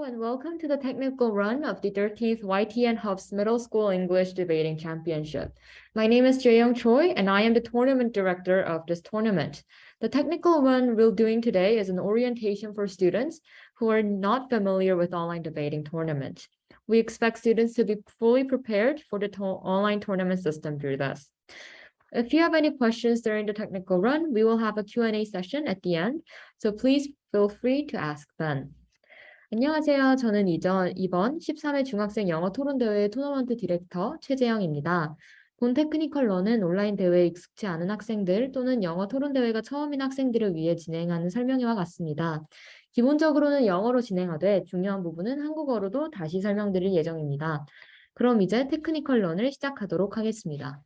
and welcome to the technical run of the 13th YTN-HUFS Middle School English Debating Championship. My name is Jae-young Choi, and I am the tournament director of this tournament. The technical run we're doing today is an orientation for students who are not familiar with online debating tournament. We expect students to be fully prepared for the online tournament system through this. If you have any questions during the technical run, we will have a Q&A session at the end, so please feel free to ask then. 안녕하세요. 저는 이번 13회 중학생 영어 토론대회 토너먼트 디렉터 최재영입니다. 본 테크니컬 런은 온라인 대회에 익숙치 않은 학생들 또는 영어 토론대회가 처음인 학생들을 위해 진행하는 설명회와 같습니다. 기본적으로는 영어로 진행하되 중요한 부분은 한국어로도 다시 설명드릴 예정입니다. 그럼 이제 테크니컬 런을 시작하도록 하겠습니다.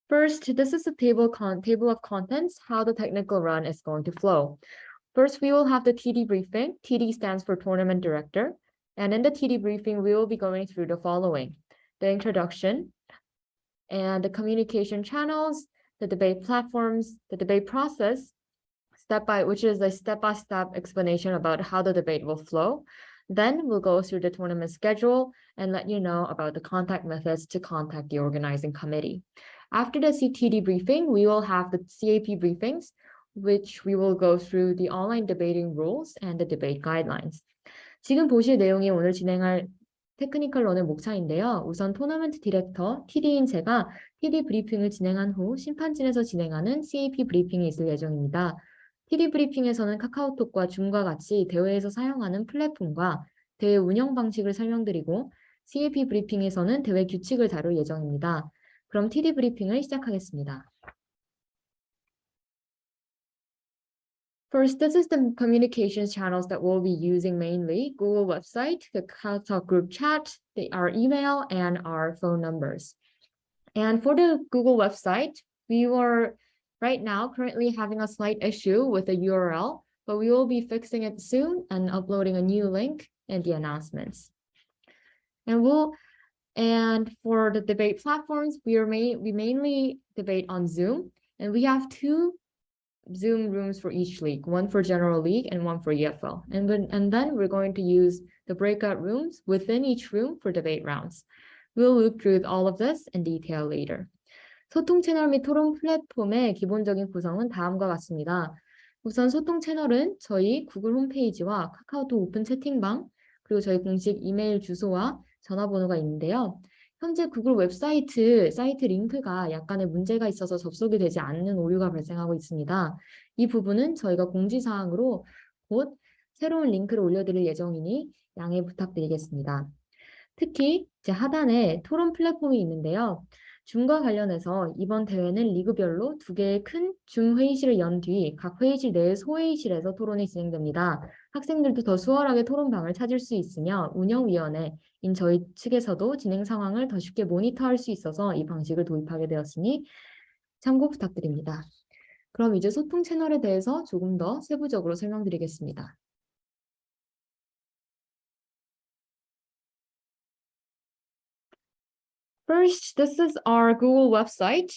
First, this is the table of contents, how the technical run is going to flow. First, we will have the TD briefing. TD stands for Tournament Director. And in the TD briefing, we will be going through the following: the introduction and the communication channels, the debate platforms, the debate process, which is a step-by-step explanation about how the debate will flow. Then we'll go through the tournament schedule and let you know about the contact methods to contact the organizing committee. After the CTD briefing, we will have the CAP briefings, which we will go through the online debating rules and the debate guidelines. 지금 보실 내용이 오늘 진행할 테크니컬 런의 목차인데요. 우선 토너먼트 디렉터 TD인 제가 TD 브리핑을 진행한 후 심판진에서 진행하는 CAP 브리핑이 있을 예정입니다. TD 브리핑에서는 카카오톡과 줌과 같이 대회에서 사용하는 플랫폼과 대회 운영 방식을 설명드리고 CAP 브리핑에서는 대회 규칙을 다룰 예정입니다. 그럼 TD 브리핑을 시작하겠습니다. First, this is the communications channels that we'll be using mainly: Google website, the KakaoTalk group chat, our email, and our phone numbers. And for the Google website, we were right now currently having a slight issue with the URL, but we will be fixing it soon and uploading a new link in the announcements. And for the debate platforms, we mainly debate on Zoom, and we have 2 Zoom rooms for each league, one for General League and one for EFL. And then we're going to use the breakout rooms within each room for debate rounds. We'll look through all of this in detail later. 소통 채널 및 토론 플랫폼의 기본적인 구성은 다음과 같습니다. 우선 소통 채널은 저희 구글 홈페이지와 카카오톡 오픈 채팅방, 그리고 저희 공식 이메일 주소와 전화번호가 있는데요. 현재 구글 웹사이트 링크가 약간의 문제가 있어서 접속이 되지 않는 오류가 발생하고 있습니다. 이 부분은 저희가 공지사항으로 곧 새로운 링크를 올려드릴 예정이니 양해 부탁드리겠습니다. 특히 제 하단에 토론 플랫폼이 있는데요. 줌과 관련해서 이번 대회는 리그별로 2개의 큰 줌 회의실을 연 뒤 각 회의실 내의 소회의실에서 토론이 진행됩니다. 학생들도 더 수월하게 토론방을 찾을 수 있으며 운영위원회인 저희 측에서도 진행 상황을 더 쉽게 모니터할 수 있어서 이 방식을 도입하게 되었으니 참고 부탁드립니다. 그럼 이제 소통 채널에 대해서 조금 더 세부적으로 설명드리겠습니다. First, this is our Google website.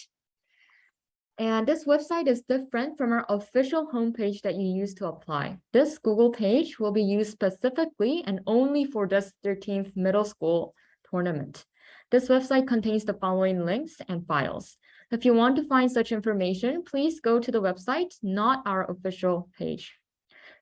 And this website is different from our official homepage that you use to apply. This Google page will be used specifically and only for this 13th middle school tournament. This website contains the following links and files. If you want to find such information, please go to the website, not our official page.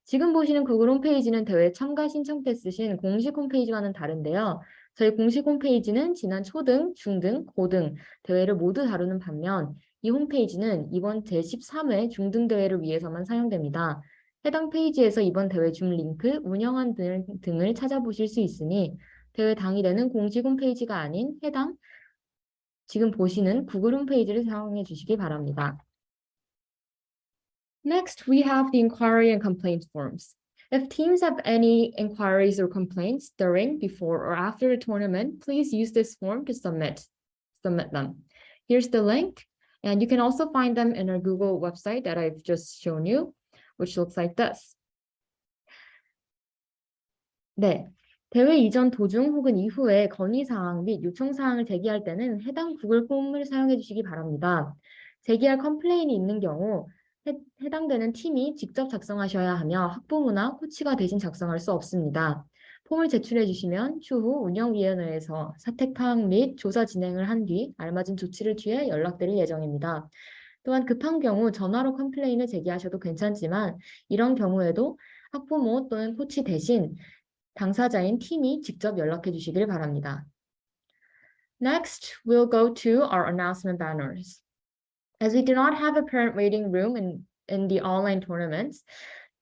지금 보시는 구글 홈페이지는 대회 참가 신청 때 쓰신 공식 홈페이지와는 다른데요. 저희 공식 홈페이지는 지난 초등, 중등, 고등 대회를 모두 다루는 반면 이 홈페이지는 이번 제13회 중등 대회를 위해서만 사용됩니다. 해당 페이지에서 이번 대회 줌 링크, 운영안 등을 찾아보실 수 있으니 대회 당일에는 공식 홈페이지가 아닌 해당 지금 보시는 구글 홈페이지를 사용해 주시기 바랍니다. Next, we have the inquiry and complaint forms. If teams have any inquiries or complaints during, before, or after the tournament, please use this form to submit them. Here's the link, and you can also find them in our Google website that I've just shown you, which looks like this. 네, 대회 이전 도중 혹은 이후에 건의사항 및 요청사항을 제기할 때는 해당 구글 폼을 사용해 주시기 바랍니다. 제기할 컴플레인이 있는 경우 해당되는 팀이 직접 작성하셔야 하며 학부모나 코치가 대신 작성할 수 없습니다. 폼을 제출해 주시면 추후 운영위원회에서 사택 파악 및 조사 진행을 한 뒤 알맞은 조치를 취해 연락드릴 예정입니다. 또한 급한 경우 전화로 컴플레인을 제기하셔도 괜찮지만 이런 경우에도 학부모 또는 코치 대신 당사자인 팀이 직접 연락해 주시길 바랍니다. Next, we'll go to our announcement banners. As we do not have a parent waiting room in the online tournaments,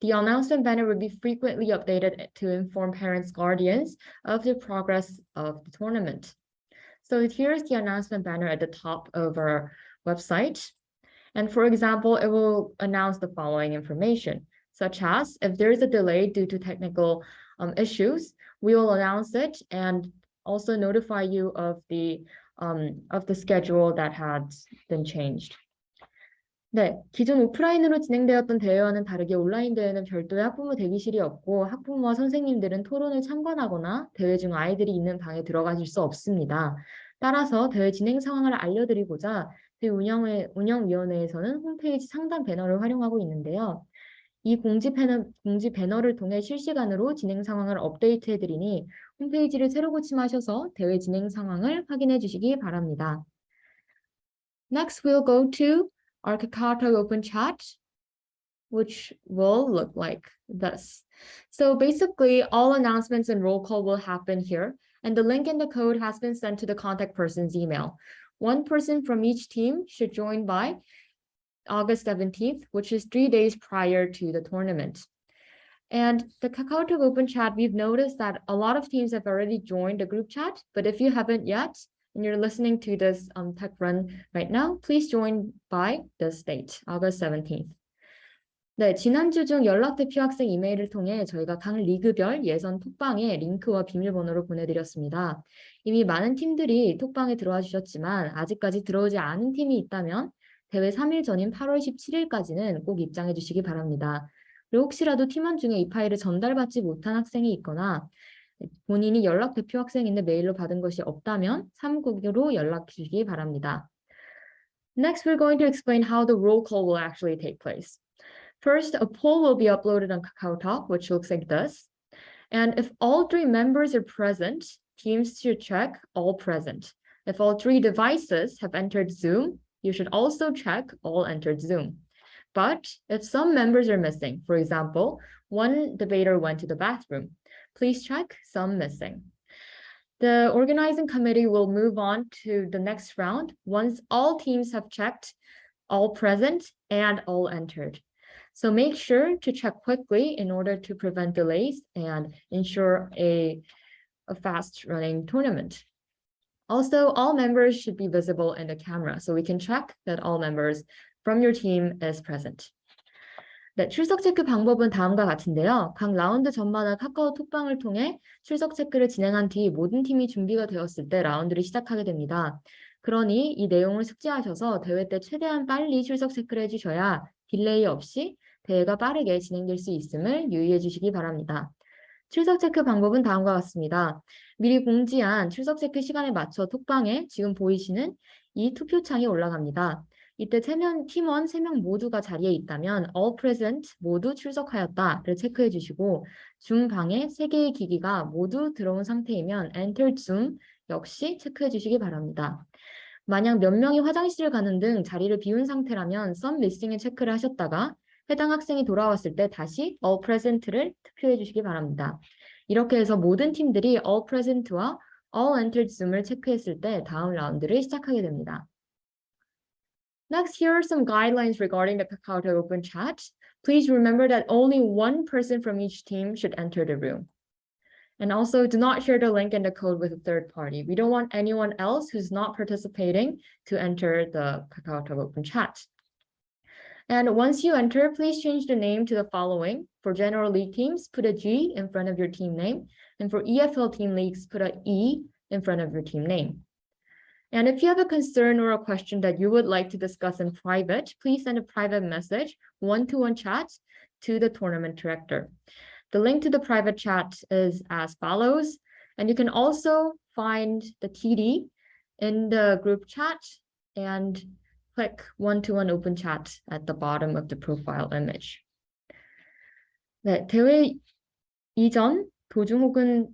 the announcement banner will be frequently updated to inform parents, guardians of the progress of the tournament. So here's the announcement banner at the top of our website. And for example, it will announce the following information, such as if there is a delay due to technical issues, we will announce it and also notify you of the schedule that has been changed. 네, 기존 오프라인으로 진행되었던 대회와는 다르게 온라인 대회는 별도의 학부모 대기실이 없고 학부모와 선생님들은 토론을 참관하거나 대회 중 아이들이 있는 방에 들어가실 수 없습니다. 따라서 대회 진행 상황을 알려드리고자 대회 운영위원회에서는 홈페이지 상단 배너를 활용하고 있는데요. 이 공지 배너를 통해 실시간으로 진행 상황을 업데이트해드리니 홈페이지를 새로 고침하셔서 대회 진행 상황을 확인해 주시기 바랍니다. Next, we'll go to our Kakao open chat, which will look like this. So basically, all announcements and roll call will happen here, and the link and the code has been sent to the contact person's email. One person from each team should join by August 17th, which is 3 days prior to the tournament. And the Kakao open chat, we've noticed that a lot of teams have already joined the group chat, but if you haven't yet, and you're listening to this tech run right now, please join by this date, August 17th. 네, 지난주 중 연락 대표 학생 이메일을 통해 저희가 각 리그별 예선 톡방에 링크와 비밀번호를 보내드렸습니다. 이미 많은 팀들이 톡방에 들어와 주셨지만 아직까지 들어오지 않은 팀이 있다면 대회 3일 전인 8월 17일까지는 꼭 입장해 주시기 바랍니다. 그리고 혹시라도 팀원 중에 이 파일을 전달받지 못한 학생이 있거나 본인이 연락 대표 학생인데 메일로 받은 것이 없다면 참고로 연락 주시기 바랍니다. Next, we're going to explain how the roll call will actually take place. First, a poll will be uploaded on KakaoTalk, which looks like this. And if all 3 members are present, teams should check all present. If all 3 devices have entered Zoom, you should also check all entered Zoom. But if some members are missing, for example, one debater went to the bathroom, please check some missing. The organizing committee will move on to the next round once all teams have checked all present and all entered. So make sure to check quickly in order to prevent delays and ensure a fast running tournament. Also, all members should be visible in the camera so we can check that all members from your team is present. 네, 출석 체크 방법은 다음과 같은데요. 각 라운드 전마다 카카오 톡방을 통해 출석 체크를 진행한 뒤 모든 팀이 준비가 되었을 때 라운드를 시작하게 됩니다. 그러니 이 내용을 숙지하셔서 대회 때 최대한 빨리 출석 체크를 해주셔야 딜레이 없이 대회가 빠르게 진행될 수 있음을 유의해 주시기 바랍니다. 출석 체크 방법은 다음과 같습니다. 미리 공지한 출석 체크 시간에 맞춰 톡방에 지금 보이시는 이 투표창이 올라갑니다. 이때 팀원 3명 모두가 자리에 있다면 all present 모두 출석하였다를 체크해 주시고 줌 방에 3개의 기기가 모두 들어온 상태이면 enter Zoom 역시 체크해 주시기 바랍니다. 만약 몇 명이 화장실을 가는 등 자리를 비운 상태라면 some missing을 체크를 하셨다가 해당 학생이 돌아왔을 때 다시 all present를 투표해 주시기 바랍니다. 이렇게 해서 모든 팀들이 all present와 all entered Zoom을 체크했을 때 다음 라운드를 시작하게 됩니다. Next, here are some guidelines regarding the Kakao open chat. Please remember that only one person from each team should enter the room. And also, do not share the link and the code with a third party. We don't want anyone else who's not participating to enter the Kakao open chat. And once you enter, please change the name to the following. For General League teams, put a G in front of your team name. And for EFL team leagues, put an E in front of your team name. And if you have a concern or a question that you would like to discuss in private, please send a private message, one-to-one chat, to the tournament director. The link to the private chat is as follows. And you can also find the TD in the group chat and click one-to-one open chat at the bottom of the profile image. 네, 대회 이전, 도중 혹은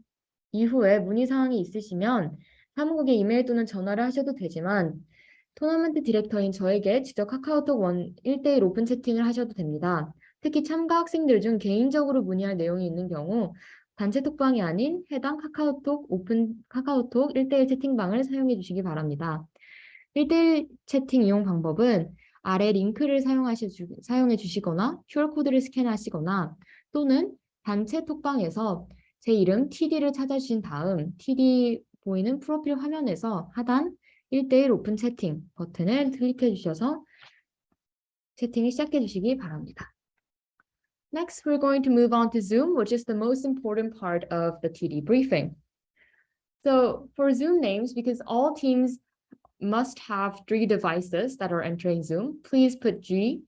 이후에 문의 사항이 있으시면 사무국에 이메일 또는 전화를 하셔도 되지만 토너먼트 디렉터인 저에게 직접 카카오톡 1대1 오픈 채팅을 하셔도 됩니다. 특히 참가 학생들 중 개인적으로 문의할 내용이 있는 경우 단체 톡방이 아닌 해당 카카오톡 1대1 채팅방을 사용해 주시기 바랍니다. 1대1 채팅 이용 방법은 아래 링크를 사용해 주시거나 QR코드를 스캔하시거나 또는 단체 톡방에서 제 이름 TD를 찾아주신 다음 TD 보이는 프로필 화면에서 하단 1대1 오픈 채팅 버튼을 클릭해 주셔서 채팅을 시작해 주시기 바랍니다. Next, we're going to move on to Zoom, which is the most important part of the TD briefing. So for Zoom names, because all teams must have 3 devices that are entering Zoom, please put G,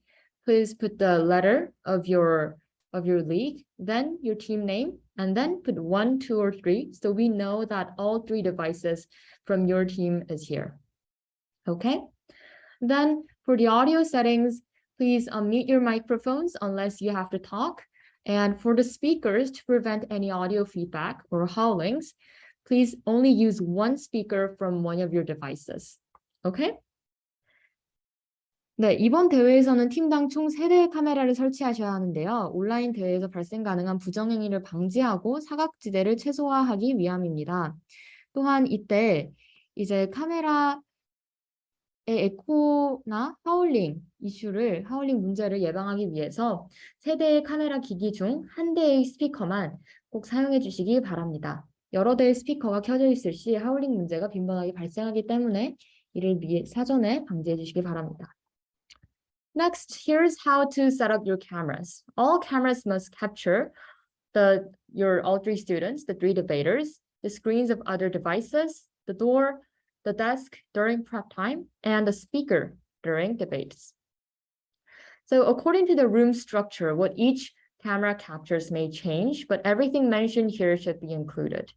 please put the letter of your league, then your team name, and then put 1, 2, or 3, so we know that all 3 devices from your team is here. Okay? Then for the audio settings, please unmute your microphones unless you have to talk. And for the speakers, to prevent any audio feedback or howlings, please only use one speaker from one of your devices. Okay? 네, 이번 대회에서는 팀당 총 3대의 카메라를 설치하셔야 하는데요. 온라인 대회에서 발생 가능한 부정행위를 방지하고 사각지대를 최소화하기 위함입니다. 또한 이때 이제 카메라의 에코나 하울링 문제를 예방하기 위해서 3대의 카메라 기기 중 1대의 스피커만 꼭 사용해 주시기 바랍니다. 여러 대의 스피커가 켜져 있을 시 하울링 문제가 빈번하게 발생하기 때문에 이를 사전에 방지해 주시기 바랍니다. Next, here's how to set up your cameras. All cameras must capture all 3 students, the 3 debaters, the screens of other devices, the door, the desk during prep time, and the speaker during debates. So according to the room structure, what each camera captures may change, but everything mentioned here should be included.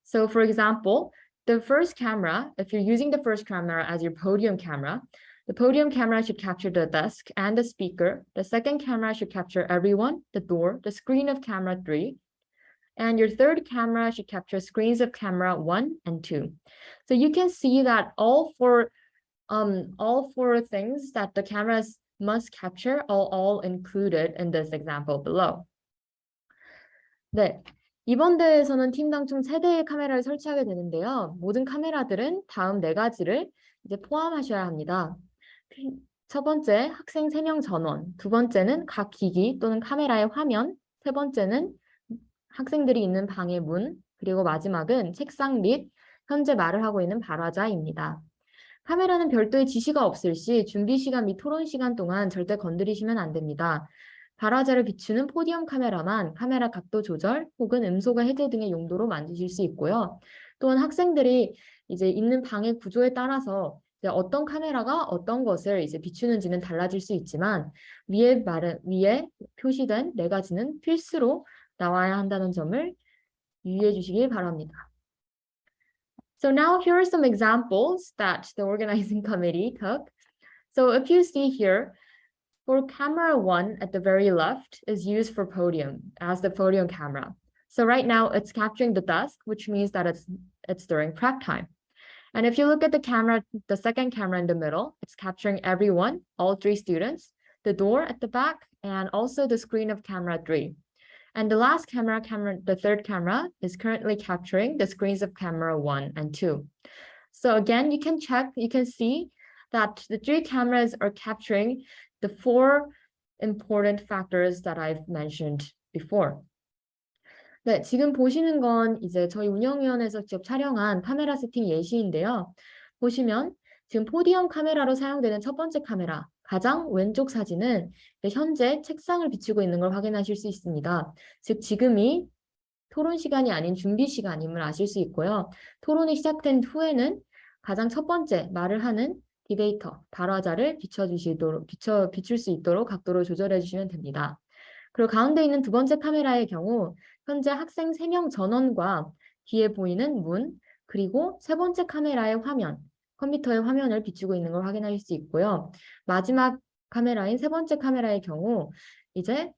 So for example, the first camera, if you're using the first camera as your podium camera, the podium camera should capture the desk and the speaker. The second camera should capture everyone, the door, the screen of camera 3. And your third camera should capture screens of camera 1 and 2. So you can see that all four things that the cameras must capture are all included in this example below. 네. 이번 대회에서는 팀당 총 3대의 카메라를 설치하게 되는데요. 모든 카메라들은 다음 4가지를 이제 포함하셔야 합니다. 첫 번째, 학생 3명 전원. 두 번째는 각 기기 또는 카메라의 화면. 세 번째는 학생들이 있는 방의 문. 그리고 마지막은 책상 및 현재 말을 하고 있는 발화자입니다. 카메라는 별도의 지시가 없을 시 준비 시간 및 토론 시간 동안 절대 건드리시면 안 됩니다. 발화자를 비추는 포디움 카메라만 카메라 각도 조절 혹은 음소거 해제 등의 용도로 만드실 수 있고요. 또한 학생들이 이제 있는 방의 구조에 따라서 어떤 카메라가 어떤 것을 이제 비추는지는 달라질 수 있지만 위에 표시된 4가지는 필수로 나와야 한다는 점을 유의해 주시기 바랍니다. So now here are some examples that the organizing committee took. So if you see here, for camera 1 at the very left is used for podium as the podium camera. So right now it's capturing the desk, which means that it's during prep time. And if you look at the second camera in the middle, it's capturing everyone, all 3 students, the door at the back, and also the screen of camera 3. And the last camera, the third camera, is currently capturing the screens of camera 1 and 2. So again, you can see that the 3 cameras are capturing the 4 important factors that I've mentioned before. 네, 지금 보시는 건 이제 저희 운영위원회에서 직접 촬영한 카메라 세팅 예시인데요. 보시면 지금 포디움 카메라로 사용되는 첫 번째 카메라, 가장 왼쪽 사진은 현재 책상을 비추고 있는 걸 확인하실 수 있습니다. 즉 지금이 토론 시간이 아닌 준비 시간임을 아실 수 있고요. 토론이 시작된 후에는 가장 첫 번째 말을 하는 디베이터, 발화자를 비출 수 있도록 각도를 조절해 주시면 됩니다. 그리고 가운데 있는 두 번째 카메라의 경우 현재 학생 3명 전원과 뒤에 보이는 문, 그리고 세 번째 카메라의 화면, 컴퓨터의 화면을 비추고 있는 걸 확인하실 수 있고요. 마지막 카메라인 세 번째 카메라의 경우 이제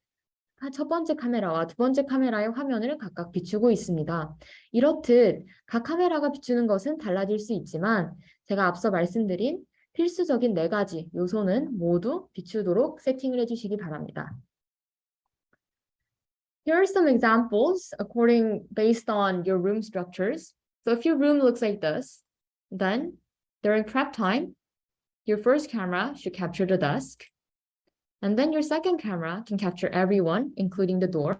첫 번째 카메라와 두 번째 카메라의 화면을 각각 비추고 있습니다. 이렇듯 각 카메라가 비추는 것은 달라질 수 있지만 제가 앞서 말씀드린 필수적인 4가지 요소는 모두 비추도록 세팅을 해주시기 바랍니다. Here are some examples based on your room structures. So if your room looks like this, then during prep time, your first camera should capture the desk. And then your second camera can capture everyone, including the door.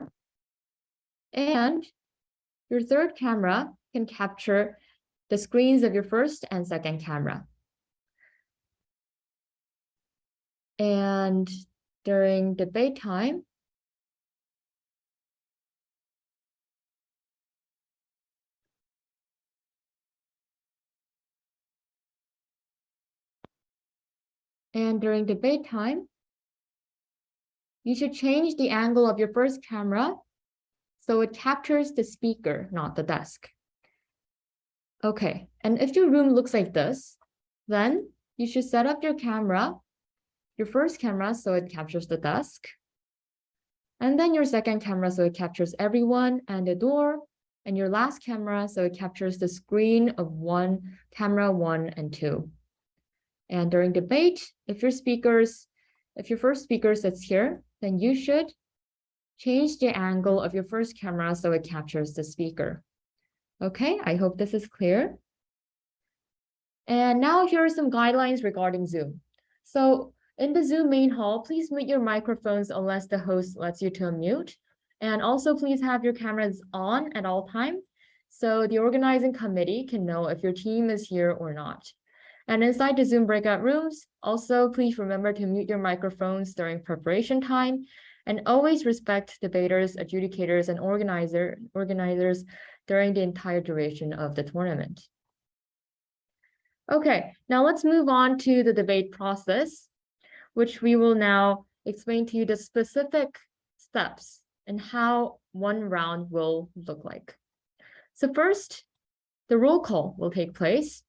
And your third camera can capture the screens of your first and second camera. And during debate time, you should change the angle of your first camera so it captures the speaker, not the desk. Okay, and if your room looks like this, then you should set up your first camera so it captures the desk, and then your second camera so it captures everyone and the door, and your last camera so it captures the screen of camera 1 and 2. And during debate, if your first speaker sits here, then you should change the angle of your first camera so it captures the speaker. Okay, I hope this is clear. And now here are some guidelines regarding Zoom. So in the Zoom main hall, please mute your microphones unless the host lets you to unmute. And also please have your cameras on at all times so the organizing committee can know if your team is here or not. And inside the Zoom breakout rooms, also please remember to mute your microphones during preparation time and always respect debaters, adjudicators, and organizers during the entire duration of the tournament. Okay, now let's move on to the debate process, which we will now explain to you the specific steps and how one round will look like. So first, the roll call will take place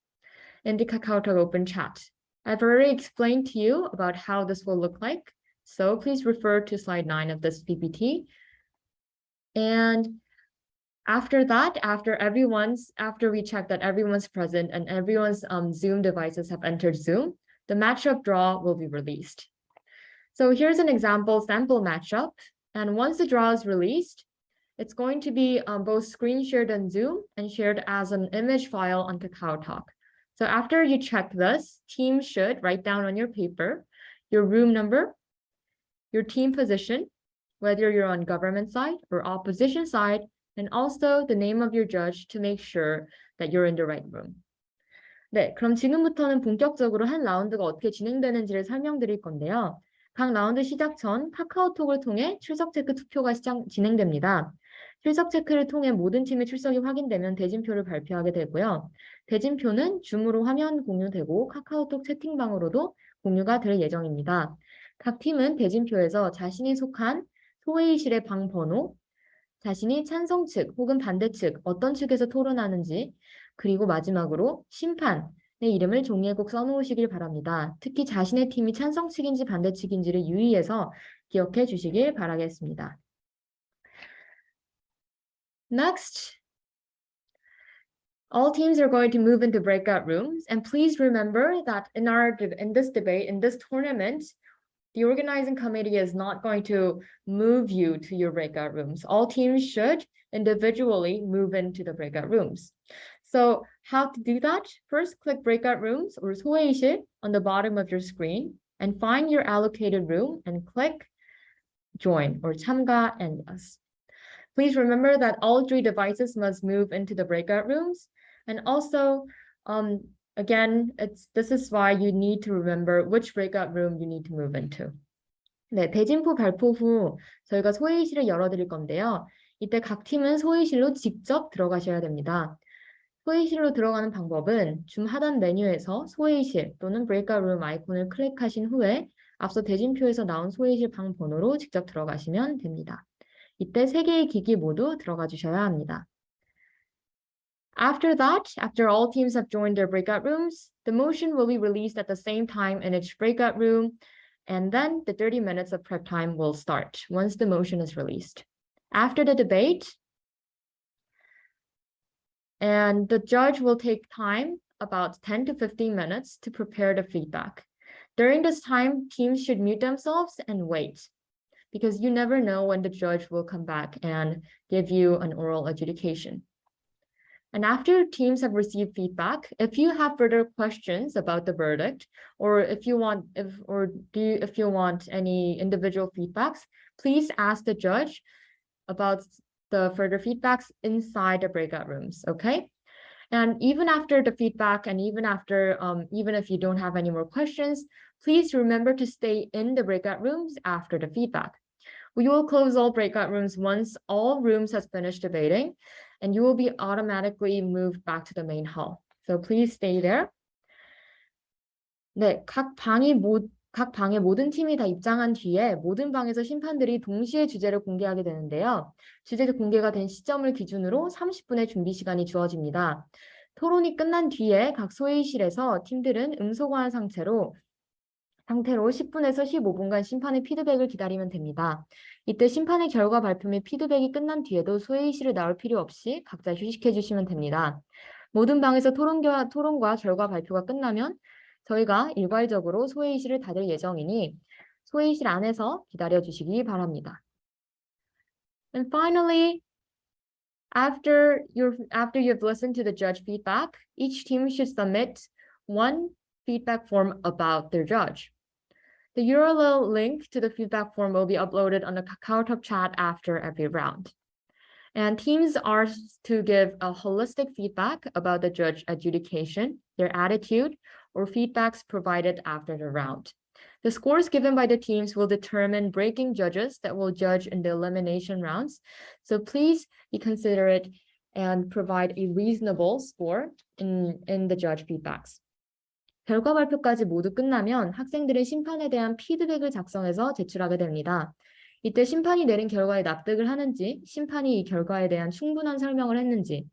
in the KakaoTalk open chat. I've already explained to you about how this will look like, so please refer to slide 9 of this PPT. And after that, after we check that everyone's present and everyone's Zoom devices have entered Zoom, the matchup draw will be released. So here's an example sample matchup. And once the draw is released, it's going to be both screen shared on Zoom and shared as an image file on KakaoTalk. So after you check this, teams should write down on your paper your room number, your team position, whether you're on government side or opposition side, and also the name of your judge to make sure that you're in the right room. 네, 그럼 지금부터는 본격적으로 한 라운드가 어떻게 진행되는지를 설명드릴 건데요. 각 라운드 시작 전 카카오톡을 통해 출석 체크 투표가 진행됩니다. 출석 체크를 통해 모든 팀의 출석이 확인되면 대진표를 발표하게 되고요. 대진표는 줌으로 화면 공유되고 카카오톡 채팅방으로도 공유가 될 예정입니다. 각 팀은 대진표에서 자신이 속한 소회의실의 방 번호, 자신이 찬성 측 혹은 반대 측 어떤 측에서 토론하는지, 그리고 마지막으로 심판의 이름을 종이에 꼭 써놓으시길 바랍니다. 특히 자신의 팀이 찬성 측인지 반대 측인지를 유의해서 기억해 주시길 바라겠습니다. Next, all teams are going to move into breakout rooms, and please remember that in this tournament, the organizing committee is not going to move you to your breakout rooms. All teams should individually move into the breakout rooms. So how to do that? First, click breakout rooms or 소회의실 on the bottom of your screen and find your allocated room and click join or 참가 and yes. Please remember that all 3 devices must move into the breakout rooms. And also, again, this is why you need to remember which breakout room you need to move into. 네, 대진표 발표 후 저희가 소회의실을 열어드릴 건데요. 이때 각 팀은 소회의실로 직접 들어가셔야 됩니다. 소회의실로 들어가는 방법은 줌 하단 메뉴에서 소회의실 또는 breakout room 아이콘을 클릭하신 후에 앞서 대진표에서 나온 소회의실 방 번호로 직접 들어가시면 됩니다. 이때 3개의 기기 모두 들어가 주셔야 합니다. After that, after all teams have joined their breakout rooms, the motion will be released at the same time in each breakout room, and then the 30 minutes of prep time will start once the motion is released. After the debate, and the judge will take time, about 10 to 15 minutes, to prepare the feedback. During this time, teams should mute themselves and wait, because you never know when the judge will come back and give you an oral adjudication. And after teams have received feedback, if you have further questions about the verdict, or if you want any individual feedbacks, please ask the judge about the further feedbacks inside the breakout rooms, okay? And even after the feedback, and even if you don't have any more questions, please remember to stay in the breakout rooms after the feedback. We will close all breakout rooms once all rooms has finished debating, and you will be automatically moved back to the main hall. So please stay there. 네, 각 방의 모든 팀이 다 입장한 뒤에 모든 방에서 심판들이 동시에 주제를 공개하게 되는데요. 주제 공개가 된 시점을 기준으로 30분의 준비 시간이 주어집니다. 토론이 끝난 뒤에 각 소회의실에서 팀들은 음소거한 상태로 10분에서 15분간 심판의 피드백을 기다리면 됩니다. 이때 심판의 결과 발표 및 피드백이 끝난 뒤에도 소회의실을 나올 필요 없이 각자 휴식해 주시면 됩니다. 모든 방에서 토론과 결과 발표가 끝나면 저희가 일괄적으로 소회의실을 닫을 예정이니 소회의실 안에서 기다려 주시기 바랍니다. And finally, after you've listened to the judge feedback, each team should submit one feedback form about their judge. The URL link to the feedback form will be uploaded on the KakaoTalk chat after every round. And teams are to give a holistic feedback about the judge adjudication, their attitude, or feedbacks provided after the round. The scores given by the teams will determine breaking judges that will judge in the elimination rounds. So please be considerate and provide a reasonable score in the judge feedbacks. 결과 발표까지 모두 끝나면 학생들은 심판에 대한 피드백을 작성해서 제출하게 됩니다. 이때 심판이 내린 결과에 납득을 하는지, 심판이 이 결과에 대한 충분한 설명을 했는지,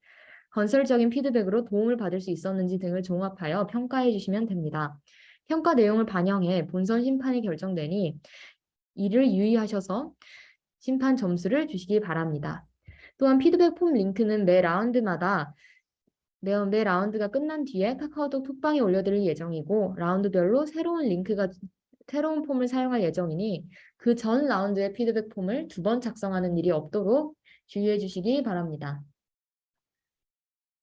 건설적인 피드백으로 도움을 받을 수 있었는지 등을 종합하여 평가해 주시면 됩니다. 평가 내용을 반영해 본선 심판이 결정되니 이를 유의하셔서 심판 점수를 주시기 바랍니다. 또한 피드백 폼 링크는 매 라운드가 끝난 뒤에 카카오톡 톡방에 올려드릴 예정이고 라운드별로 새로운 폼을 사용할 예정이니 그 전 라운드의 피드백 폼을 2번 작성하는 일이 없도록 주의해 주시기 바랍니다.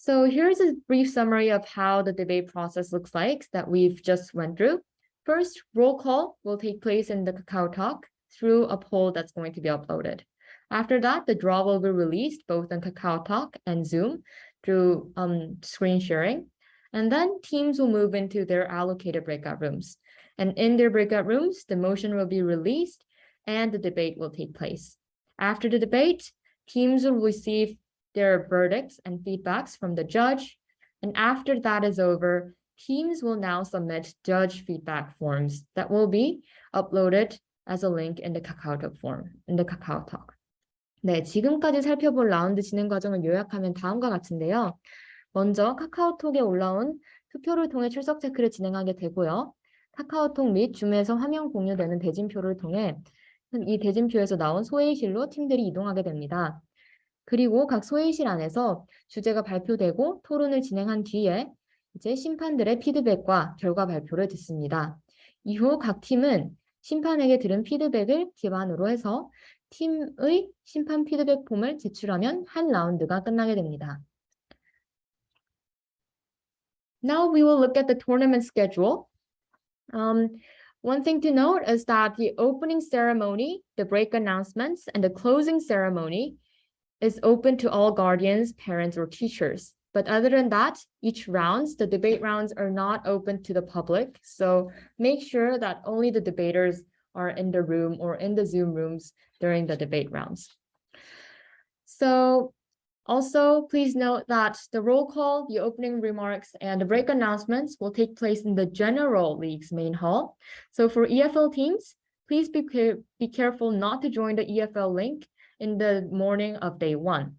So here's a brief summary of how the debate process looks like that we've just went through. First, roll call will take place in the KakaoTalk through a poll that's going to be uploaded. After that, the draw will be released both on KakaoTalk and Zoom through screen sharing. And then teams will move into their allocated breakout rooms. And in their breakout rooms, the motion will be released and the debate will take place. After the debate, teams will receive their verdicts and feedbacks from the judge. And after that is over, teams will now submit judge feedback forms that will be uploaded as a link in the KakaoTalk form, in the KakaoTalk. 네, 지금까지 살펴본 라운드 진행 과정을 요약하면 다음과 같은데요. 먼저 카카오톡에 올라온 투표를 통해 출석 체크를 진행하게 되고요. 카카오톡 및 줌에서 화면 공유되는 대진표를 통해 이 대진표에서 나온 소회의실로 팀들이 이동하게 됩니다. 그리고 각 소회의실 안에서 주제가 발표되고 토론을 진행한 뒤에 이제 심판들의 피드백과 결과 발표를 듣습니다. 이후 각 팀은 심판에게 들은 피드백을 기반으로 해서 팀의 심판 피드백 폼을 제출하면 한 라운드가 끝나게 됩니다. Now we will look at the tournament schedule. One thing to note is that the opening ceremony, the break announcements, and the closing ceremony is open to all guardians, parents, or teachers. But other than that, the debate rounds are not open to the public. So make sure that only the debaters are in the room or in the Zoom rooms during the debate rounds. So also, please note that the roll call, the opening remarks, and the break announcements will take place in the General League's main hall. So for EFL teams, please be careful not to join the EFL link in the morning of day 1.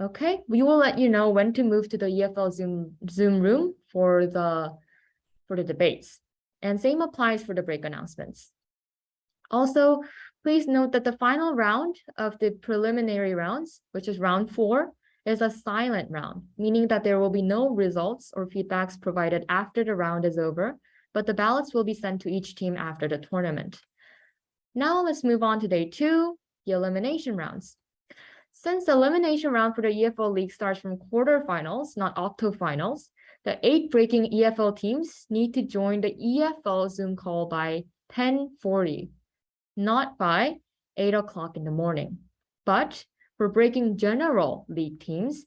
Okay, we will let you know when to move to the EFL Zoom room for the debates. And same applies for the break announcements. Also, please note that the final round of the preliminary rounds, which is round 4, is a silent round, meaning that there will be no results or feedbacks provided after the round is over, but the ballots will be sent to each team after the tournament. Now let's move on to day 2, the elimination rounds. Since the elimination round for the EFL League starts from quarterfinals, not octofinals, the 8 breaking EFL teams need to join the EFL Zoom call by 10:40, not by 8 o'clock in the morning. But for breaking general league teams,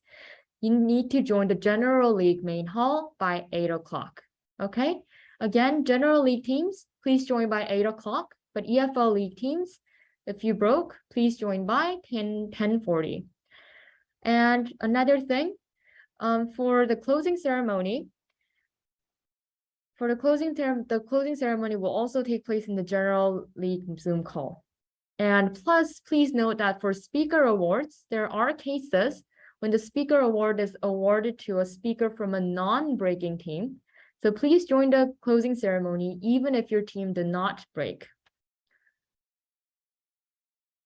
you need to join the general league main hall by 8 o'clock. Okay? Again, general league teams, please join by 8 o'clock, but EFL league teams, if you broke, please join by 10:40. And another thing, for the closing ceremony, the closing ceremony will also take place in the general league Zoom call. And plus, please note that for speaker awards, there are cases when the speaker award is awarded to a speaker from a non-breaking team. So please join the closing ceremony even if your team did not break.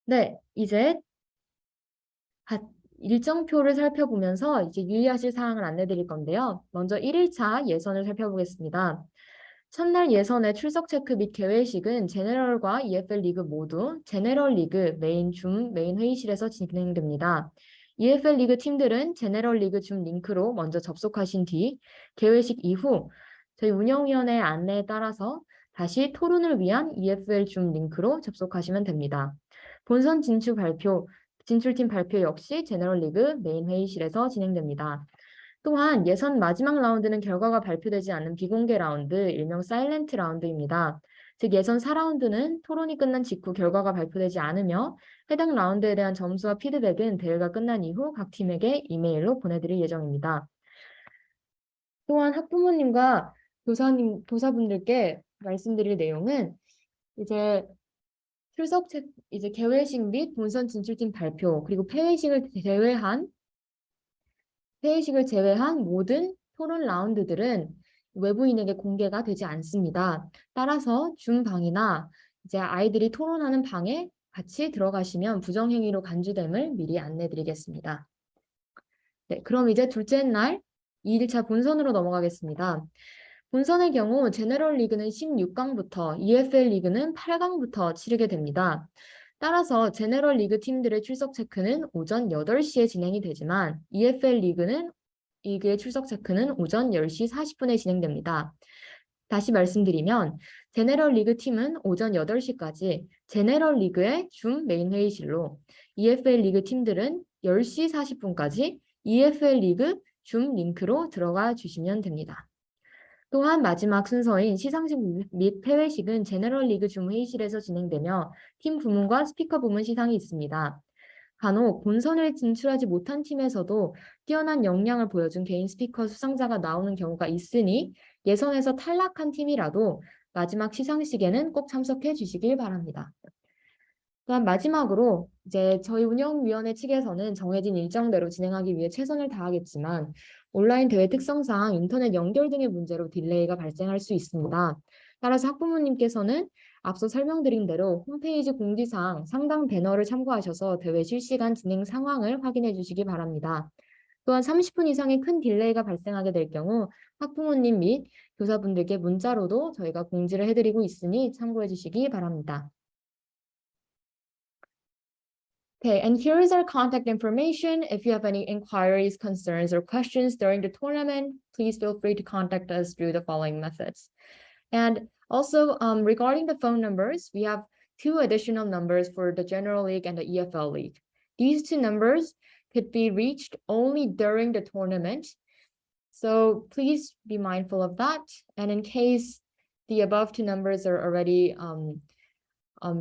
네, 이제 일정표를 살펴보면서 이제 유의하실 사항을 안내 드릴 건데요. 먼저 1일차 예선을 살펴보겠습니다. 첫날 예선의 출석 체크 및 개회식은 제네럴과 EFL 리그 모두 제네럴 리그 메인 회의실에서 진행됩니다. EFL 리그 팀들은 제네럴 리그 줌 링크로 먼저 접속하신 뒤 개회식 이후 저희 운영위원회의 안내에 따라서 다시 토론을 위한 EFL 줌 링크로 접속하시면 됩니다. 본선 진출팀 발표 역시 제너럴 리그 메인 회의실에서 진행됩니다. 또한 예선 마지막 라운드는 결과가 발표되지 않는 비공개 라운드, 일명 사일렌트 라운드입니다. 즉 예선 4라운드는 토론이 끝난 직후 결과가 발표되지 않으며 해당 라운드에 대한 점수와 피드백은 대회가 끝난 이후 각 팀에게 이메일로 보내드릴 예정입니다. 또한 학부모님과 교사분들께 말씀드릴 내용은 이제 개회식 및 본선 진출팀 발표, 그리고 폐회식을 제외한 모든 토론 라운드들은 외부인에게 공개가 되지 않습니다. 따라서 줌 방이나 이제 아이들이 토론하는 방에 같이 들어가시면 부정행위로 간주됨을 미리 안내드리겠습니다. 네, 그럼 이제 둘째 날 2일차 본선으로 넘어가겠습니다. 본선의 경우 제너럴 리그는 16강부터, EFL 리그는 8강부터 치르게 됩니다. 따라서 제너럴 리그 팀들의 출석 체크는 오전 8시에 진행이 되지만 EFL 리그의 출석 체크는 오전 10시 40분에 진행됩니다. 다시 말씀드리면 제너럴 리그 팀은 오전 8시까지 제너럴 리그의 줌 메인 회의실로, EFL 리그 팀들은 10시 40분까지 EFL 리그 줌 링크로 들어가 주시면 됩니다. 또한 마지막 순서인 시상식 및 폐회식은 제너럴 리그 줌 회의실에서 진행되며 팀 부문과 스피커 부문 시상이 있습니다. 간혹 본선을 진출하지 못한 팀에서도 뛰어난 역량을 보여준 개인 스피커 수상자가 나오는 경우가 있으니 예선에서 탈락한 팀이라도 마지막 시상식에는 꼭 참석해 주시길 바랍니다. 또한 마지막으로 이제 저희 운영위원회 측에서는 정해진 일정대로 진행하기 위해 최선을 다하겠지만 온라인 대회 특성상 인터넷 연결 등의 문제로 딜레이가 발생할 수 있습니다. 따라서 학부모님께서는 앞서 설명드린 대로 홈페이지 공지사항 상당 배너를 참고하셔서 대회 실시간 진행 상황을 확인해 주시기 바랍니다. 또한 30분 이상의 큰 딜레이가 발생하게 될 경우 학부모님 및 교사분들께 문자로도 저희가 공지를 해드리고 있으니 참고해 주시기 바랍니다. Okay, and here is our contact information. If you have any inquiries, concerns, or questions during the tournament, please feel free to contact us through the following methods. And also, regarding the phone numbers, we have 2 additional numbers for the General League and the EFL League. These 2 numbers could be reached only during the tournament. So please be mindful of that. And in case the above 2 numbers are already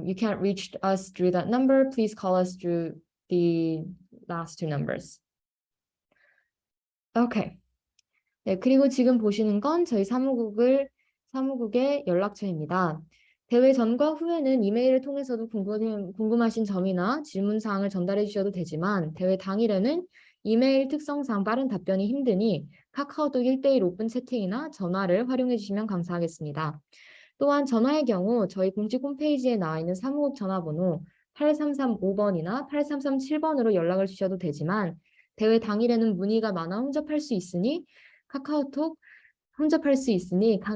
you can't reach us through that number, please call us through the last 2 numbers. Okay. 네, 그리고 지금 보시는 건 저희 사무국의 연락처입니다. 대회 전과 후에는 이메일을 통해서도 궁금하신 점이나 질문사항을 전달해 주셔도 되지만 대회 당일에는 이메일 특성상 빠른 답변이 힘드니 카카오톡 1대1 오픈 채팅이나 전화를 활용해 주시면 감사하겠습니다. 또한 전화의 경우 저희 공식 홈페이지에 나와 있는 사무국 전화번호 8335번이나 8337번으로 연락을 주셔도 되지만 대회 당일에는 문의가 많아 혼잡할 수 있으니 각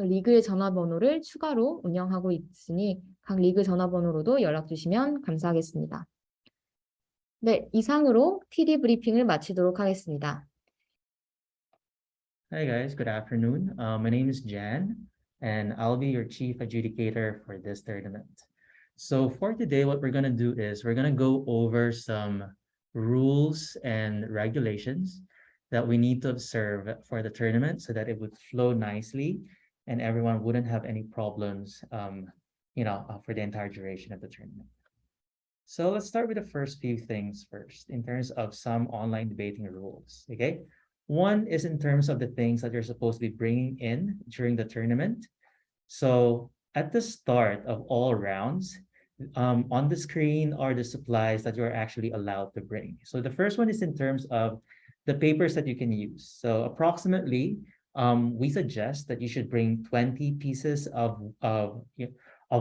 리그의 전화번호를 추가로 운영하고 있으니 각 리그 전화번호로도 연락 주시면 감사하겠습니다. 네, 이상으로 TD 브리핑을 마치도록 하겠습니다. Hi guys, good afternoon. My name is Jan, and I'll be your chief adjudicator for this tournament. So for today, what we're gonna do is we're gonna go over some rules and regulations that we need to observe for the tournament so that it would flow nicely and everyone wouldn't have any problems, for the entire duration of the tournament. So let's start with the first few things first in terms of some online debating rules, okay? One is in terms of the things that you're supposed to be bringing in during the tournament. So at the start of all rounds, on the screen are the supplies that you're actually allowed to bring. So the first one is in terms of the papers that you can use. So approximately, we suggest that you should bring 20 pieces of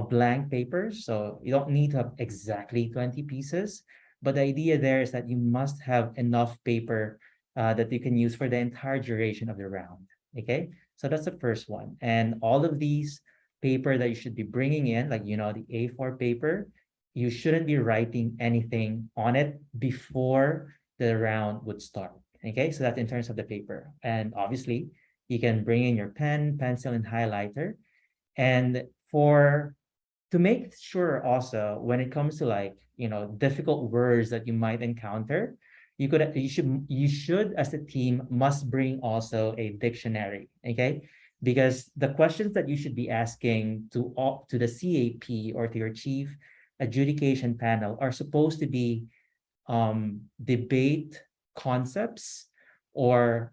blank papers. So you don't need to have exactly 20 pieces, but the idea there is that you must have enough paper that you can use for the entire duration of the round. Okay, so that's the first one. And all of these paper that you should be bringing in, like, the A4 paper, you shouldn't be writing anything on it before the round would start. Okay, so that's in terms of the paper. And obviously, you can bring in your pen, pencil, and highlighter. And to make sure also when it comes to difficult words that you might encounter, you should as a team must bring also a dictionary, okay? Because the questions that you should be asking to the CAP or to your chief adjudication panel are supposed to be debate concepts or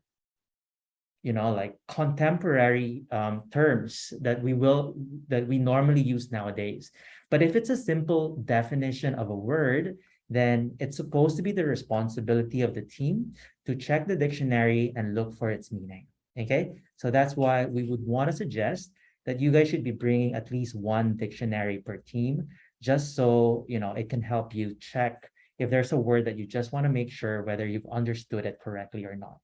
like contemporary terms that we normally use nowadays. But if it's a simple definition of a word, then it's supposed to be the responsibility of the team to check the dictionary and look for its meaning. Okay, so that's why we would want to suggest that you guys should be bringing at least one dictionary per team, just so it can help you check if there's a word that you just want to make sure whether you've understood it correctly or not.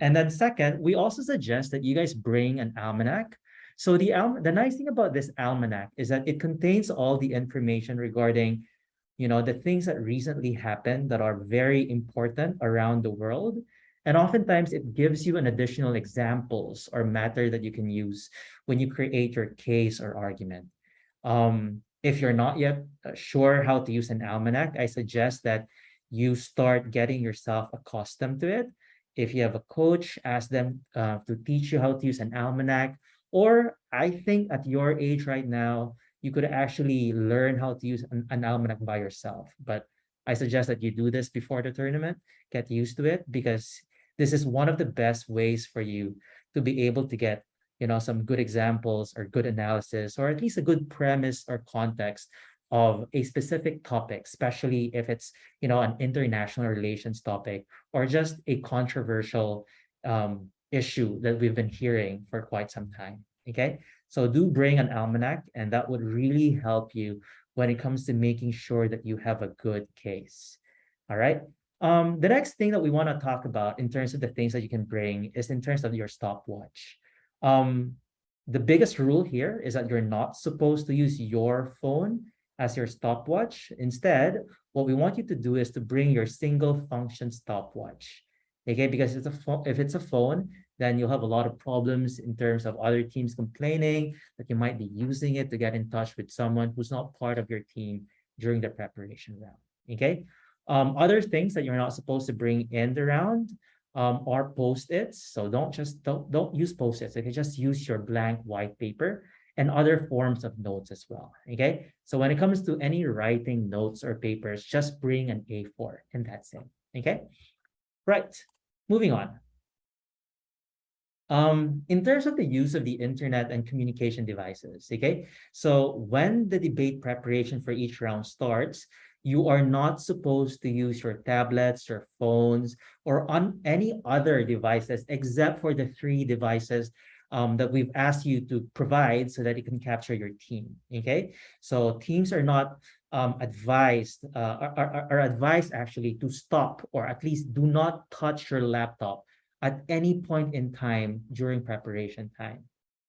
And then second, we also suggest that you guys bring an almanac. So the nice thing about this almanac is that it contains all the information regarding, the things that recently happened that are very important around the world. And oftentimes it gives you an additional examples or matter that you can use when you create your case or argument. If you're not yet sure how to use an almanac, I suggest that you start getting yourself accustomed to it. If you have a coach, ask them to teach you how to use an almanac. Or I think at your age right now, you could actually learn how to use an almanac by yourself. But I suggest that you do this before the tournament, get used to it, because this is one of the best ways for you to be able to get, some good examples or good analysis, or at least a good premise or context of a specific topic, especially if it's, an international relations topic or just a controversial issue that we've been hearing for quite some time. Okay, so do bring an almanac, and that would really help you when it comes to making sure that you have a good case. All right. The next thing that we want to talk about in terms of the things that you can bring is in terms of your stopwatch. The biggest rule here is that you're not supposed to use your phone as your stopwatch. Instead, what we want you to do is to bring your single function stopwatch. Okay, because if it's a phone, then you'll have a lot of problems in terms of other teams complaining that you might be using it to get in touch with someone who's not part of your team during the preparation round. Okay. Other things that you're not supposed to bring in the round are post-its. So don't use post-its. Okay, just use your blank white paper and other forms of notes as well. Okay. So when it comes to any writing notes or papers, just bring an A4 and that's it. Okay. Right. Moving on. In terms of the use of the internet and communication devices, okay? So when the debate preparation for each round starts, you are not supposed to use your tablets, your phones, or on any other devices except for the 3 devices that we've asked you to provide so that it can capture your team. Okay, so teams are not advised are advised actually to stop, or at least do not touch your laptop at any point in time during preparation time.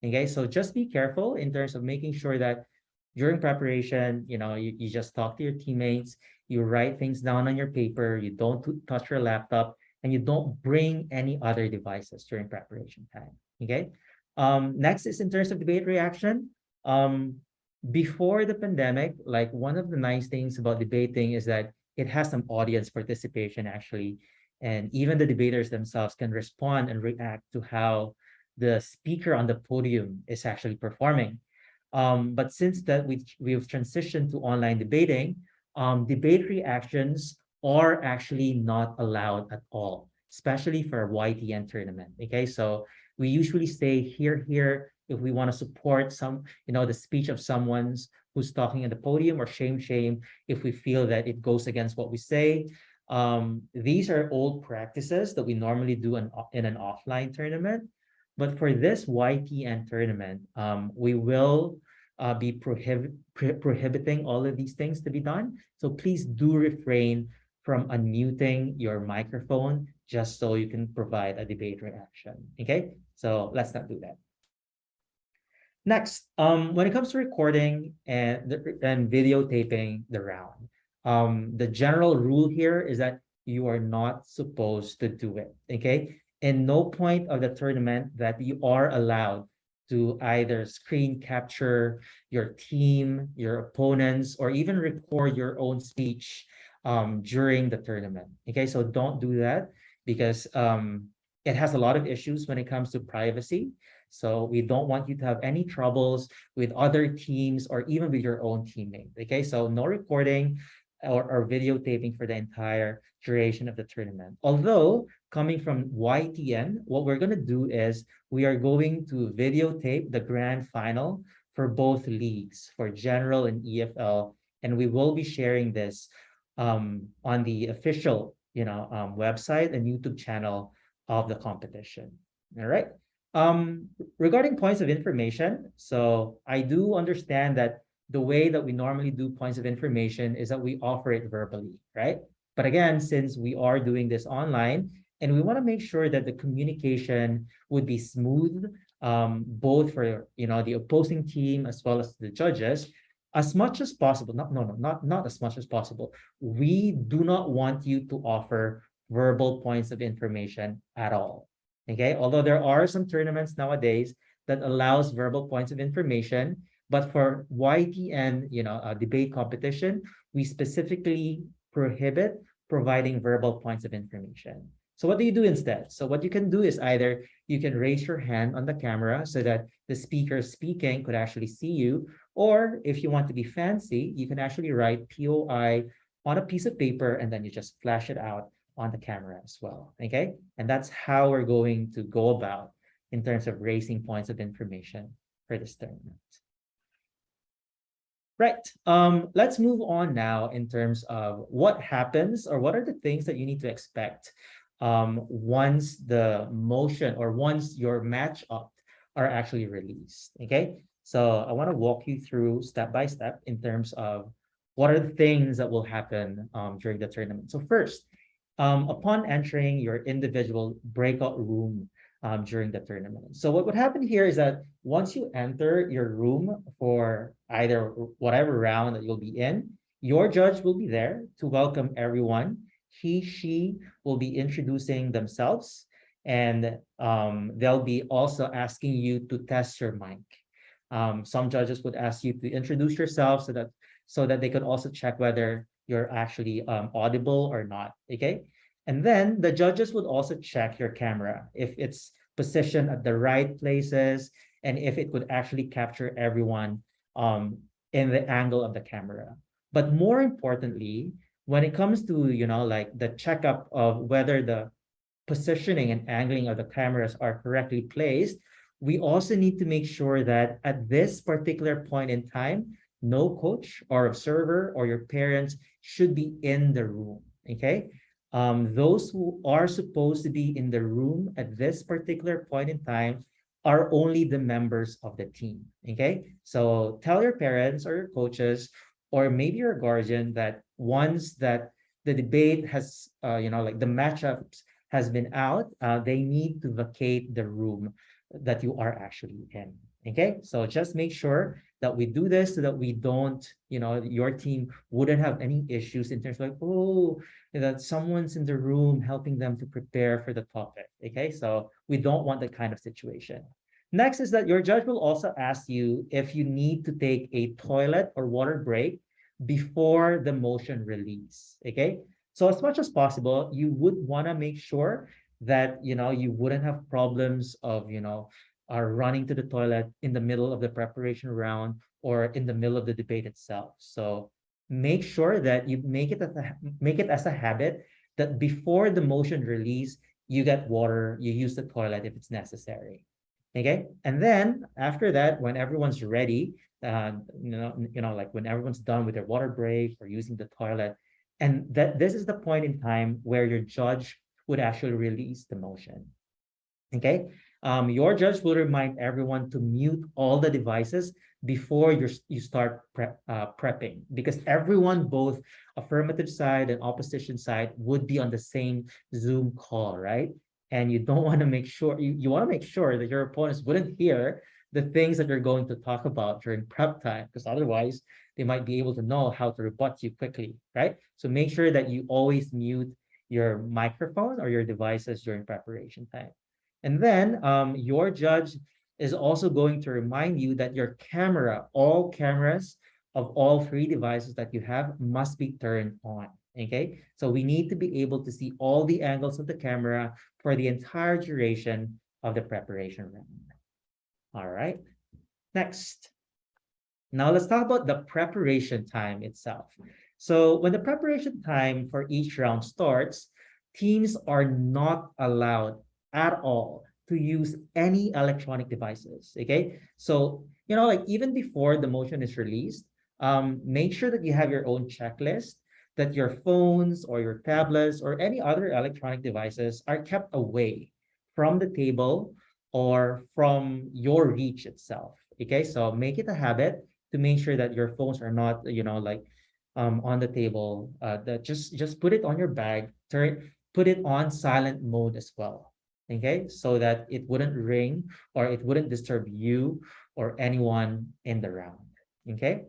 Okay, so just be careful in terms of making sure that during preparation, you just talk to your teammates, you write things down on your paper, you don't touch your laptop, and you don't bring any other devices during preparation time. Okay. Next is in terms of debate reaction. Before the pandemic, like, one of the nice things about debating is that it has some audience participation actually, and even the debaters themselves can respond and react to how the speaker on the podium is actually performing. But since that we've transitioned to online debating, debate reactions are actually not allowed at all, especially for a YTN tournament. Okay, so we usually say here if we want to support the speech of someone's who's talking at the podium, or shame if we feel that it goes against what we say. These are old practices that we normally do in an offline tournament. But for this YTN tournament, we will be prohibiting all of these things to be done. So please do refrain from unmuting your microphone just so you can provide a debate reaction. Okay, so let's not do that. Next, when it comes to recording and videotaping the round, the general rule here is that you are not supposed to do it. Okay, in no point of the tournament that you are allowed to either screen capture your team, your opponents, or even record your own speech during the tournament. Okay, so don't do that, because it has a lot of issues when it comes to privacy. So we don't want you to have any troubles with other teams or even with your own teammate. Okay, so no recording or videotaping for the entire duration of the tournament. Although, coming from YTN, what we're going to do is we are going to videotape the grand final for both leagues, for General and EFL, and we will be sharing this on the official website and YouTube channel of the competition. All right. Regarding points of information, so I do understand that the way that we normally do points of information is that we offer it verbally, right? But again, since we are doing this online, and we want to make sure that the communication would be smooth, both for the opposing team as well as the judges, as much as possible. Not as much as possible. We do not want you to offer verbal points of information at all. Okay, although there are some tournaments nowadays that allows verbal points of information, but for YTN, debate competition, we specifically prohibit providing verbal points of information. So what do you do instead? So what you can do is either you can raise your hand on the camera so that the speaker speaking could actually see you, or if you want to be fancy, you can actually write POI on a piece of paper and then you just flash it out on the camera as well. Okay, and that's how we're going to go about in terms of raising points of information for this tournament. Right. Let's move on now in terms of what happens, or what are the things that you need to expect once the motion or once your matchup are actually released. Okay, so I want to walk you through step by step in terms of what are the things that will happen during the tournament. So first, upon entering your individual breakout room during the tournament. So what would happen here is that once you enter your room for either whatever round that you'll be in, your judge will be there to welcome everyone. She will be introducing themselves, and they'll be also asking you to test your mic. Some judges would ask you to introduce yourself so that they could also check whether you're actually audible or not. Okay, and then the judges would also check your camera if it's positioned at the right places and if it could actually capture everyone in the angle of the camera. But more importantly, when it comes to like the checkup of whether the positioning and angling of the cameras are correctly placed, we also need to make sure that at this particular point in time, no coach or observer or your parents should be in the room, okay? Those who are supposed to be in the room at this particular point in time are only the members of the team, okay? So tell your parents or your coaches or maybe your guardian that once that the debate has, like the matchups has been out, they need to vacate the room that you are actually in, okay? So just make sure that we do this so that we don't, your team wouldn't have any issues in terms of like, oh, that someone's in the room helping them to prepare for the topic, okay? So we don't want that kind of situation. Next is that your judge will also ask you if you need to take a toilet or water break before the motion release, okay? So as much as possible, you would want to make sure that, you wouldn't have problems of, are running to the toilet in the middle of the preparation round or in the middle of the debate itself. So make sure that you make it as a habit that before the motion release, you get water, you use the toilet if it's necessary. Okay, and then after that, when everyone's ready, like when everyone's done with their water break or using the toilet, and that this is the point in time where your judge would actually release the motion. Okay, your judge will remind everyone to mute all the devices before you start prepping, because everyone, both affirmative side and opposition side, would be on the same Zoom call, right? And you don't want to make sure, you want to make sure that your opponents wouldn't hear the things that you're going to talk about during prep time, because otherwise they might be able to know how to rebut you quickly, right? So make sure that you always mute your microphone or your devices during preparation time. And then your judge is also going to remind you that your camera, all cameras of all 3 devices that you have must be turned on. Okay, so we need to be able to see all the angles of the camera for the entire duration of the preparation round. All right, next. Now let's talk about the preparation time itself. So when the preparation time for each round starts, teams are not allowed at all to use any electronic devices, okay? So, like even before the motion is released, make sure that you have your own checklist, that your phones or your tablets or any other electronic devices are kept away from the table or from your reach itself, okay? So make it a habit to make sure that your phones are not, on the table. That just put it on your bag, put it on silent mode as well, okay? So that it wouldn't ring or it wouldn't disturb you or anyone in the round, okay?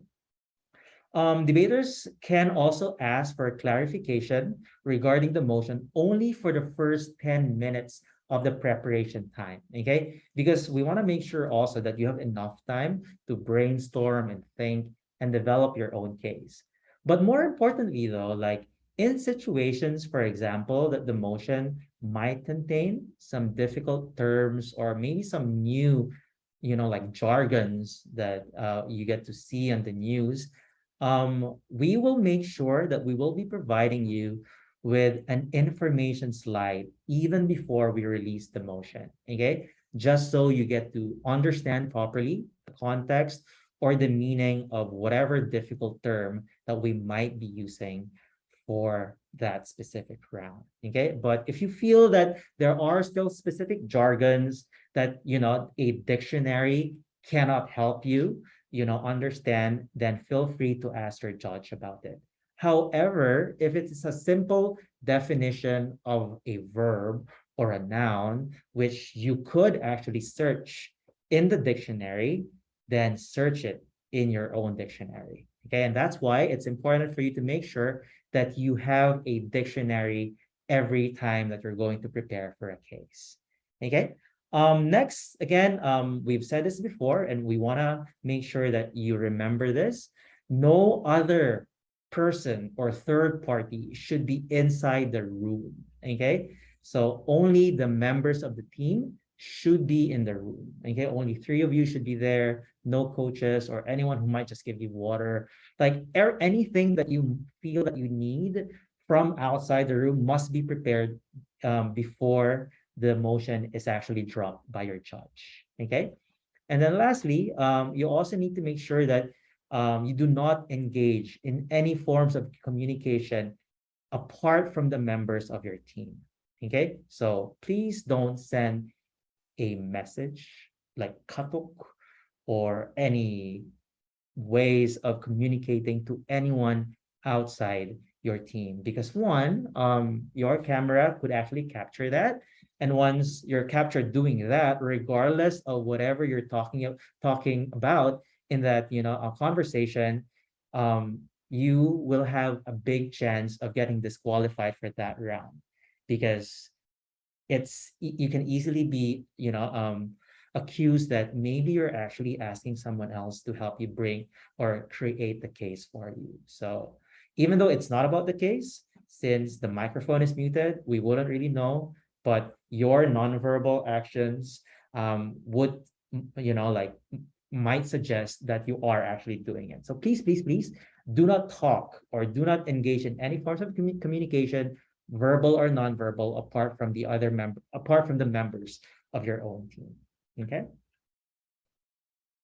Debaters can also ask for clarification regarding the motion only for the first 10 minutes of the preparation time, okay? Because we want to make sure also that you have enough time to brainstorm and think and develop your own case. But more importantly though, like in situations, for example, that the motion might contain some difficult terms or maybe some new, like jargons that you get to see on the news, we will make sure that we will be providing you with an information slide even before we release the motion, okay? Just so you get to understand properly the context or the meaning of whatever difficult term that we might be using for that specific round, okay? But if you feel that there are still specific jargons that, a dictionary cannot help you, understand, then feel free to ask your judge about it. However, if it's a simple definition of a verb or a noun, which you could actually search in the dictionary, then search it in your own dictionary. Okay, and that's why it's important for you to make sure that you have a dictionary every time that you're going to prepare for a case. Okay. Next, again, we've said this before, and we want to make sure that you remember this. No other person or third party should be inside the room, okay? So only the members of the team should be in the room, okay? Only 3 of you should be there, no coaches or anyone who might just give you water. Like anything that you feel that you need from outside the room must be prepared before the motion is actually dropped by your judge, okay? And then lastly, you also need to make sure that you do not engage in any forms of communication apart from the members of your team. Okay, so please don't send a message like katok or any ways of communicating to anyone outside your team, because one, your camera could actually capture that, and once you're captured doing that, regardless of whatever you're talking about in that a conversation, you will have a big chance of getting disqualified for that round, because you can easily be accused that maybe you're actually asking someone else to help you bring or create the case for you. So even though it's not about the case, since the microphone is muted, we wouldn't really know, but your nonverbal actions would might suggest that you are actually doing it. So please, please, please do not talk or do not engage in any forms of communication, verbal or nonverbal, apart from the members of your own team. Okay.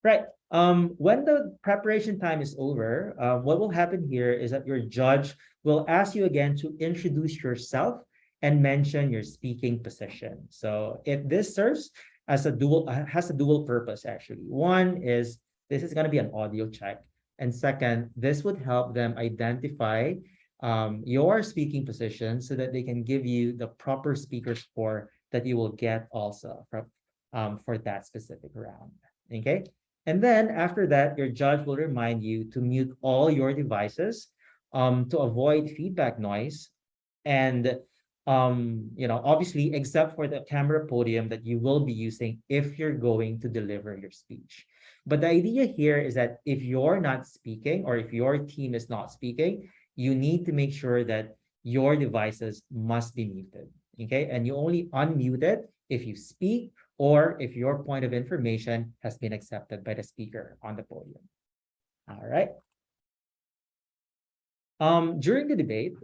Right. When the preparation time is over, what will happen here is that your judge will ask you again to introduce yourself and mention your speaking position. So this serves as has a dual purpose actually. One is this is going to be an audio check, and second, this would help them identify your speaking position so that they can give you the proper speaker score that you will get also for that specific round. Okay. And then after that, your judge will remind you to mute all your devices to avoid feedback noise. And obviously, except for the camera podium that you will be using if you're going to deliver your speech. But the idea here is that if you're not speaking or if your team is not speaking, you need to make sure that your devices must be muted. Okay. And you only unmute it if you speak or if your point of information has been accepted by the speaker on the podium. All right. During the debate,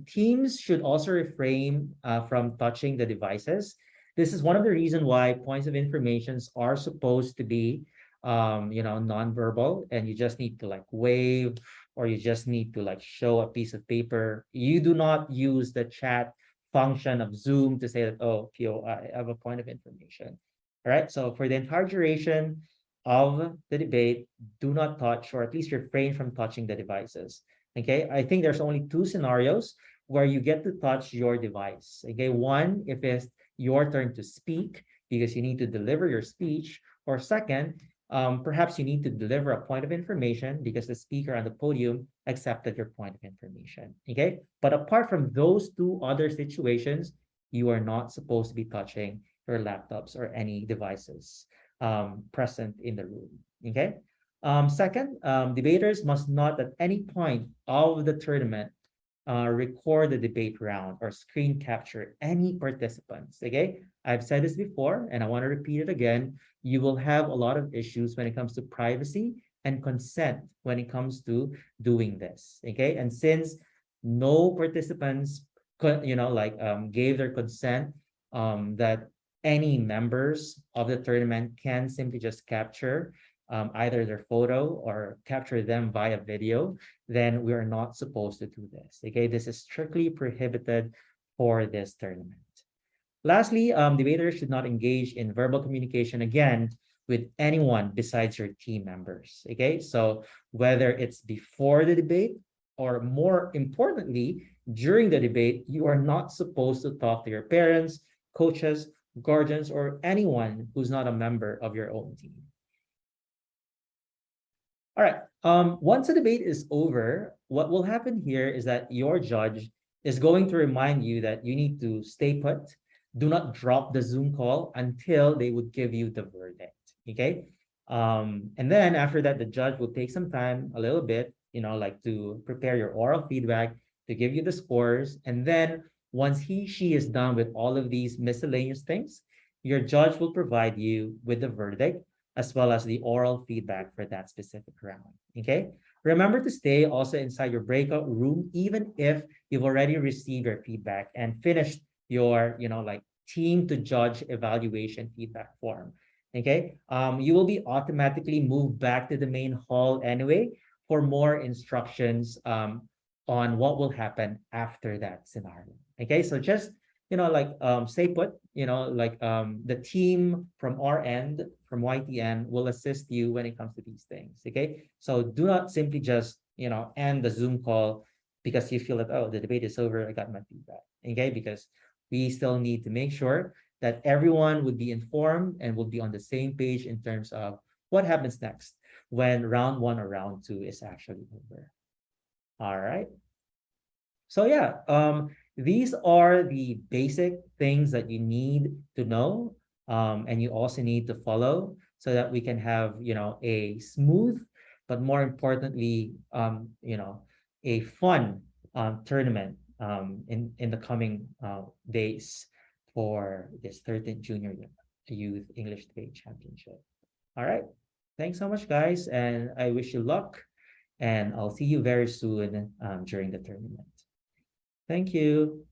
teams should also refrain from touching the devices. This is one of the reasons why points of information are supposed to be, nonverbal, and you just need to like wave, or you just need to like show a piece of paper. You do not use the chat function of Zoom to say that, oh, Pio, I have a point of information. All right. So for the entire duration of the debate, do not touch, or at least refrain from touching the devices. Okay, I think there's only two scenarios where you get to touch your device. Okay, one, if it's your turn to speak because you need to deliver your speech, or second, perhaps you need to deliver a point of information because the speaker on the podium accepted your point of information. Okay, but apart from those two other situations, you are not supposed to be touching your laptops or any devices present in the room. Okay. Second, debaters must not at any point of the tournament record the debate round or screen capture any participants. Okay, I've said this before and I want to repeat it again. You will have a lot of issues when it comes to privacy and consent when it comes to doing this. Okay, and since no participants gave their consent that any members of the tournament can simply just capture either their photo or capture them via video, then we are not supposed to do this. Okay, this is strictly prohibited for this tournament. Lastly, debaters should not engage in verbal communication again with anyone besides your team members. Okay, so whether it's before the debate or more importantly, during the debate, you are not supposed to talk to your parents, coaches, guardians, or anyone who's not a member of your own team. All right. Once the debate is over, what will happen here is that your judge is going to remind you that you need to stay put. Do not drop the Zoom call until they would give you the verdict. Okay. And then after that, the judge will take some time, a little bit, to prepare your oral feedback, to give you the scores. And then once she is done with all of these miscellaneous things, your judge will provide you with the verdict, as well as the oral feedback for that specific round. Okay. Remember to stay also inside your breakout room, even if you've already received your feedback and finished your, team to judge evaluation feedback form. Okay, you will be automatically moved back to the main hall anyway for more instructions on what will happen after that scenario. Okay, so just stay put, the team from our end, from YTN, will assist you when it comes to these things. Okay, so do not simply just end the Zoom call because you feel like, oh, the debate is over, I got my feedback. Okay, because we still need to make sure that everyone would be informed and will be on the same page in terms of what happens next when round 1 or round 2 is actually over. All right. So yeah, these are the basic things that you need to know, and you also need to follow so that we can have, a smooth, but more importantly, a fun tournament in the coming days for this 13th Junior Youth English Debate Championship. All right. Thanks so much, guys, and I wish you luck, and I'll see you very soon during the tournament. Thank you.